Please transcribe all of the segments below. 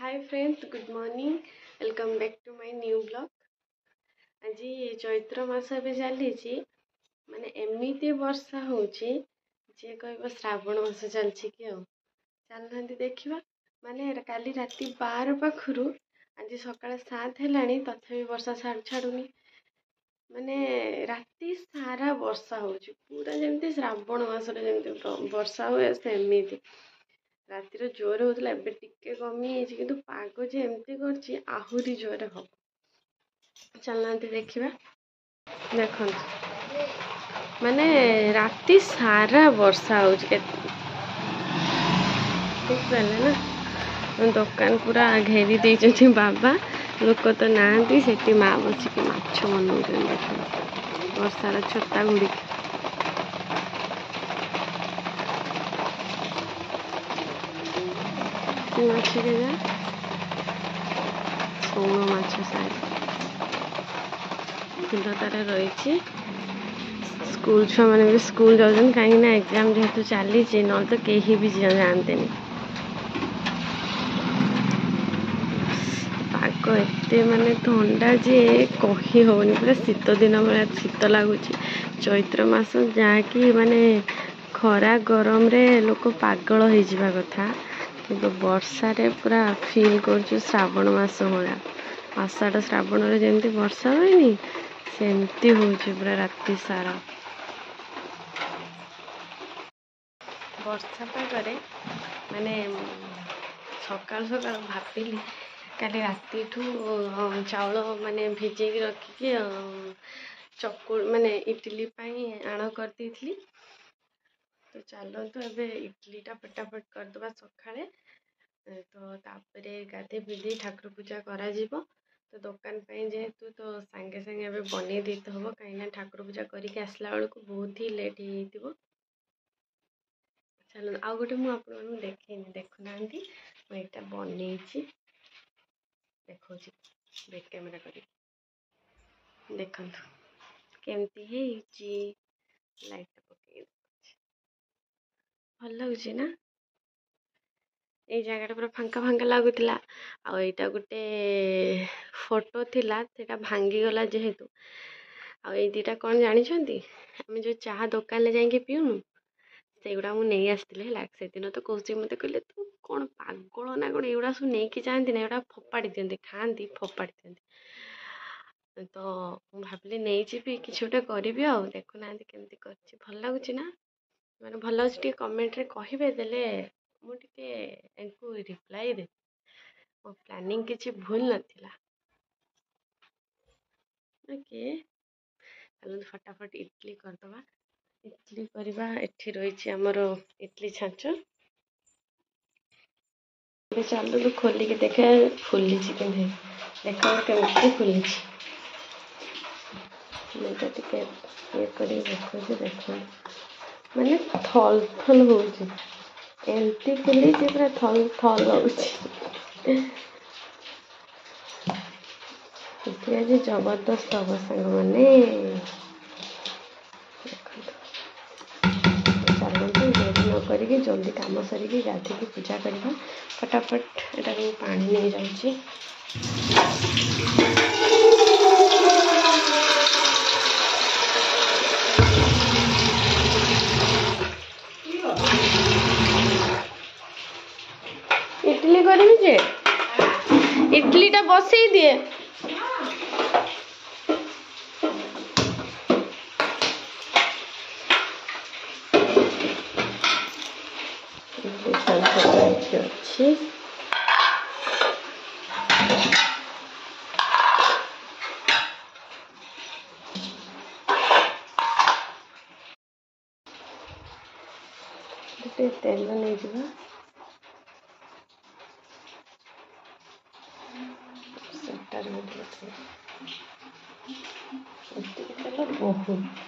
Hi friends, good morning. Welcome back to my new blog. आज चैत्र मास ए चली माने एमती वर्षा होची जे कह श्रावण मास चलती कि चलना देखा माने काली राति 12 पाखु आज सका 7 है तथापि वर्षा छाड़ुनी माने राति सारा वर्षा होची पूरा जमती श्रावण मास वर्षा हुए सेमती रातिर जोर होता है टिके कमी कि पाग जे एमती करहुरी जोर हम चलना देखा देख माने राति सारा वर्षा हो ना दुकान पूरा घेरी दे बाबा लोक तो ना से माँ बसिक माछ बनाऊ देख वर्षार छता गुड़िक माछ के जा सौण माछ सारी फुल तार रही स्कूल छुआ मैंने भी स्कूल जाऊँ कहीं एग्जाम जेहेतु चली न तो कहीं भी जानते पाग एत माने थंडा जे कही होनी पूरा शीत दिन भाया शीत लगुच चैत्र मास जहाँकि माने खरा गरम रे लोक पागल हो जावा कथा कि वर्षा रे पूरा फील कर श्रावण मास भाया आषाढ़ श्रावण रे जमती वर्षा हुए सेमती हो पूरा राति सारा वर्षा पागरे माने सकाल सकाल भाविली काली राति चाउल माने भिजे रखिकी चकुड़ माने इडली आण कर दी तो चलतु एबे इडलीटा फटाफट करदे सकाଳେ तो तापरे गाधे बिधे ठाकुर पूजा करा तो दुकान जेहेतु तो सांगे सांगे एबे बनै देते हम कहीं ठाकुर पूजा करके आसला बेलू बहुत ही लेट हो चलो आउ गोटे मुझे देखेनी देखुना मुझा बन देखा बैक कैमेरा कर देखु केमती लाइट पकई भल लगुच ना ये जगह पूरा फांका फांका लगुला आईटा गोटे फोटो थिला सेटा भांगी गला जेहेतु आई दीटा कौन जानी आम जो चाह दुकान ले जाइए पीऊनु से गुड़ा मुझे आसती से दिन तो कौशिक मत कहले तू कौन पागल ना कौन एगुड़ा सब नहीं जाती ना एगुड़ा फोपाड़ी दिखती खाती फोपाड़ी दिखती तो भाविली नहीं जी कि गोटे करी देखुना केमती कर भल लगुच ना मैंने भल लगे कमेंट रे कहे देले मुझे रिप्लाई दे मो प्लानिंग किसी भूल नाला ओके चलो फटाफट इडली करदे इडली करवा एठी रही आमर इडली छाँच चलो तो खोलिक देखे फुली कि देख केमती फुली टे ये कर देख माने थल थल हो एमती फुली पूरा थल थल हो आज जबरदस्त हम सांग मैंने चलते देरी न करी जल्दी कम सरिकी गाधिकी पूजा करवा फटाफट यहाँ पानी नहीं जाऊँगी इडली करी जे इडलीटा बसई दिए अच्छी तेल नहीं जा बहुत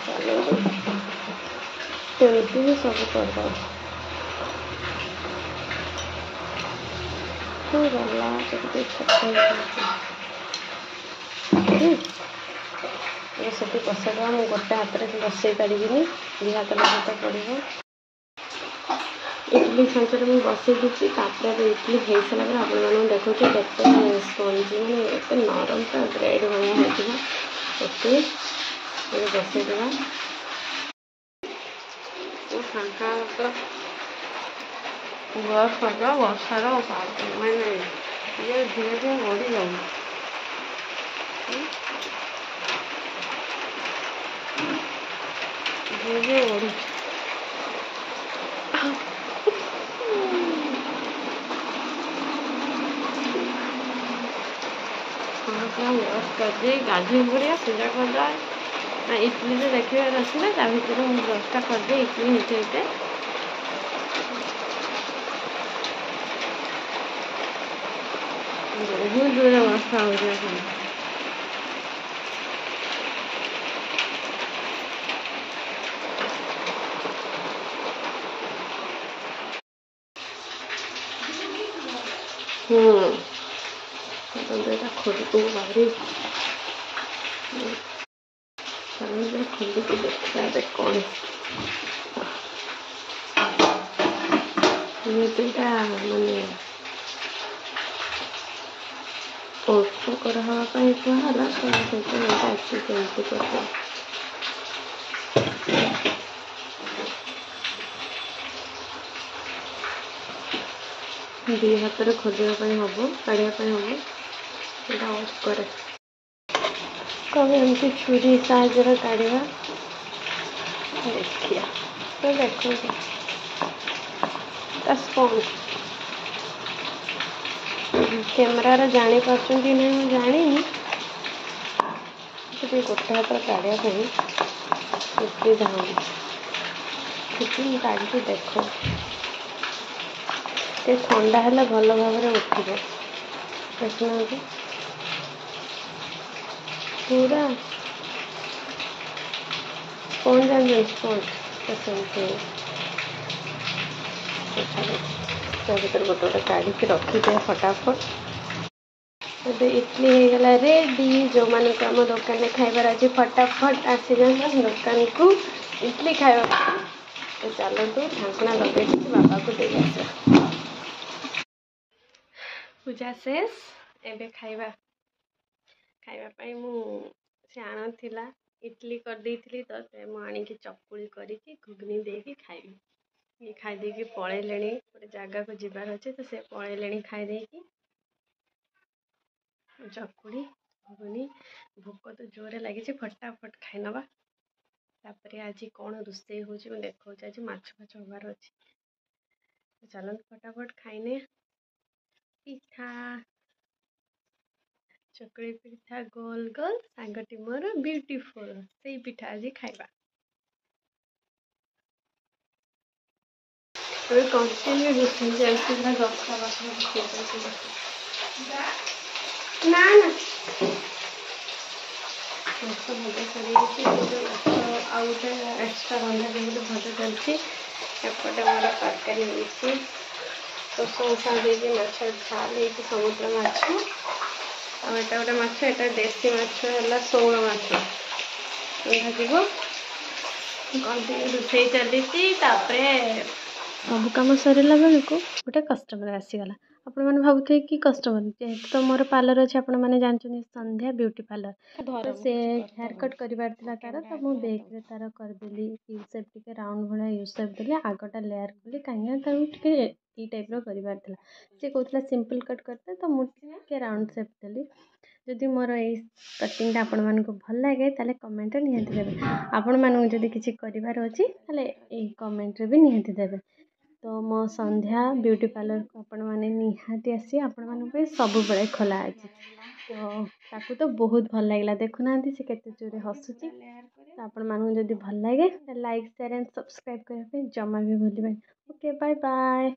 चलो सेमती भी सब करद गला ସେଠି ବସେଇଦେବା। ମୁଁ ଗୋଟେ ହାତରେ ବସେଇ ପାରିବିନି, ଦୁଇ ହାତ ଲଗାଇତେ ପଡ଼ିବ। ଇଡଲି ଛାଞ୍ଚରେ ମୁଁ ବସେଇ ଦେଇଛି। ତାପରେ ଏବେ ଇଡଲି ହେଇସାରିଲା ପରେ ଆପଣମାନଙ୍କୁ ଦେଖୁଛି କେତେ ସ୍ପଞ୍ଜି, ମାନେ ଏତେ ନରମ ପୁରା ବ୍ରେଡ୍ ଭଳିଆ ହେଇଥିବ। ଓକେ, ଏବେ ବସେଇଦେବା। ଫାଙ୍କା ବର୍ଷାର ମାନେ ଇଏ ଧୀରେ ଧୀରେ ବଢ଼ି ଯାଉଛି। ଧୀରେ ଧୀରେ ବଢ଼ୁଛି। କରିଦେଇ ଗାଧୋଇ ପଡ଼ିବା, ପୂଜା କରିଦେବା। ଇଟଲିରେ ଦେଖିବାର ଅଛି ନା, ତା ଭିତରେ ମୁଁ ବ୍ରସ୍ଟା କରିଦିଏ। ଇଟଲି ହେଇତେ ବହୁତ ଜୋରରେ ବର୍ଷା ହେଉଛି ଆପଣ। ଏଇଟା ଖୋଲିକୁ ବାହାରି ଖୋଲିକି ଦେଖିବା ଏବେ କ'ଣ ଏମିତିଟା ମାନେ ଅଳ୍ପ କରାହେବା ପାଇଁ କୁହାହେଲା। ତ ସେଥିପାଇଁ ଆଜି ସେମିତି କରିଦେବା। ଦୁଇ ହାତରେ ଖୋଲିବା ପାଇଁ ହେବ, କାଢ଼ିବା ପାଇଁ ହେବ। ଏଇଟା ଅଫ୍ କରେ କବେ ଏମିତି ଛୁରୀ ସାହାଯ୍ୟରେ କାଢ଼ିବା। ଦେଖିବା ତ ଦେଖନ୍ତୁ ସ୍ପଞ୍ଜ କ୍ୟାମେରାରେ ଜାଣିପାରୁଛନ୍ତି ନାହିଁ ମୁଁ ଜାଣିନି। ସେଠି ଗୋଟେ ହାତ କାଢ଼ିବା ପାଇଁ ସୁବିଧା ହଉନି। ସେଥିପାଇଁ ମୁଁ କାଢ଼ିକି ଦେଖାଉଛି। ଟିକେ ଥଣ୍ଡା ହେଲେ ଭଲ ଭାବରେ ଉଠିବ। ଦେଖୁନାହାନ୍ତି ପୁରା ସ୍ପଞ୍ଜ ଆଣିଛନ୍ତି ସ୍ପଞ୍ଜ ସେମିତି। ତା ଭିତରେ ଗୋଟେ ଗୋଟେ କାଢ଼ିକି ରଖିଦିଏ ଫଟାଫଟ। ଏବେ ଇଟଲି ହେଇଗଲା ରେଡ଼ି। ଯେଉଁମାନଙ୍କୁ ଆମ ଦୋକାନରେ ଖାଇବାର ଅଛି ଫଟାଫଟ ଆସିଯାଆନ୍ତୁ ଦୋକାନକୁ ଇଟଲି ଖାଇବା ପାଇଁ। ଚାଲନ୍ତୁ ଢାଙ୍କୁଣା ଲଗେଇ ଦେଇକି ବାବାକୁ ଦେଇ ଆସିବା। ପୂଜା ଶେଷ। ଏବେ ଖାଇବା ପାଇଁ ମୁଁ ସେ ଆଣିଥିଲା ଇଟଲି କରିଦେଇଥିଲି, ତ ମୁଁ ଆଣିକି ଚକୁଳି କରିକି ଘୁଗୁନି ଦେଇକି ଖାଇବି। ଇଏ ଖାଇଦେଇକି ପଳେଇଲେଣି, ଗୋଟେ ଜାଗାକୁ ଯିବାର ଅଛି ତ ସେ ପଳେଇଲେଣି ଖାଇଦେଇକି। ଚକୁଳି ଘୁଗୁନି ଭୋକ ତ ଜୋରରେ ଲାଗିଛି, ଫଟାଫଟ ଖାଇନେବା। ତାପରେ ଆଜି କ'ଣ ରୋଷେଇ ହେଉଛି ମୁଁ ଦେଖାଉଛି। ଆଜି ମାଛ ହବାର ଅଛି। ଚାଲନ୍ତୁ ଫଟାଫଟ ଖାଇନେ। ପିଠା ଚକୁଳି ପିଠା ଗୋଲ ଗୋଲ, ସାଙ୍ଗଟି ମୋର ବିୟୁଟିଫୁଲ୍, ସେଇ ପିଠା ଆଜି ଖାଇବା। ଏବେ କଣ୍ଟିନ୍ୟୁ ରୋଷେଇ ଚାଲିଛି। ପୁରା 10ଟା ବାସନ ରୋଷେଇ ଚାଲିଛି। ନା ନା ମାଛ ଭଜା ସରିଯାଇଛି। ମାଛ ଆଉ ଗୋଟେ ଏକ୍ସଟ୍ରା ରନ୍ଧା ଯେମିତି ଭଜା ଚାଲିଛି। ଏପଟେ ମୋର ତରକାରୀ ହେଇଛି। ସୋସା ଦେଇକି ମାଛ ଝାଲ ହେଇଛି, ସମୁଦ୍ର ମାଛ। ଆଉ ଏଟା ଗୋଟେ ମାଛ, ଏଟା ଦେଶୀ ମାଛ ହେଲା ଶେଉଳ ମାଛ ଭାଜିବ। କଣ୍ଟିନ୍ୟୁ ରୋଷେଇ ଚାଲିଛି। ତାପରେ ସବୁ କାମ ସରିଲା ବେଳକୁ ଗୋଟେ କଷ୍ଟମର ଆସିଗଲା। ଆପଣମାନେ ଭାବୁଥିବେ କି କଷ୍ଟମର, ଯେହେତୁ ତ ମୋର ପାର୍ଲର ଅଛି, ଆପଣମାନେ ଜାଣିଛନ୍ତି ସନ୍ଧ୍ୟା ବ୍ୟୁଟି ପାର୍ଲର। ତ ସେ ହେୟାର କଟ୍ କରିବାର ଥିଲା ତାର, ତ ମୁଁ ବେକ୍ରେ ତାର କରିଦେଲି। ୟୁ ସେପ୍ ଟିକେ ରାଉଣ୍ଡ ଭଳିଆ ୟୁ ସେପ୍ ଦେଲି। ଆଗଟା ଲେୟାର କଲି, କାହିଁକିନା ତାକୁ ଟିକେ ଇ ଟାଇପ୍ର କରିବାର ଥିଲା। ସେ କହୁଥିଲା ସିମ୍ପଲ୍ କଟ୍ କରିତେ, ତ ମୁଁ ଟିକେ ରାଉଣ୍ଡ ସେପ୍ ଦେଲି। ଯଦି ମୋର ଏଇ କଟିଂଟା ଆପଣମାନଙ୍କୁ ଭଲ ଲାଗେ ତାହେଲେ କମେଣ୍ଟରେ ନିହାତି ଦେବେ। ଆପଣମାନଙ୍କୁ ଯଦି କିଛି କରିବାର ଅଛି ତାହେଲେ ଏଇ କମେଣ୍ଟରେ ବି ନିହାତି ଦେବେ। ତ ମୋ ସନ୍ଧ୍ୟା ବ୍ୟୁଟି ପାର୍ଲରକୁ ଆପଣମାନେ ନିହାତି ଆସିବେ। ଆପଣମାନଙ୍କ ପାଇଁ ସବୁବେଳେ ଖୋଲା ଅଛି। ତ ତାକୁ ତ ବହୁତ ଭଲ ଲାଗିଲା। ଦେଖୁନାହାନ୍ତି ସେ କେତେ ଜୋରରେ ହସୁଛି। ତ ଆପଣମାନଙ୍କୁ ଯଦି ଭଲ ଲାଗେ ତାହେଲେ ଲାଇକ୍, ସେୟାର ଆଣ୍ଡ ସବସ୍କ୍ରାଇବ୍ କରିବା ପାଇଁ ଜମା ବି ଭୁଲିବେନି। Okay, bye bye.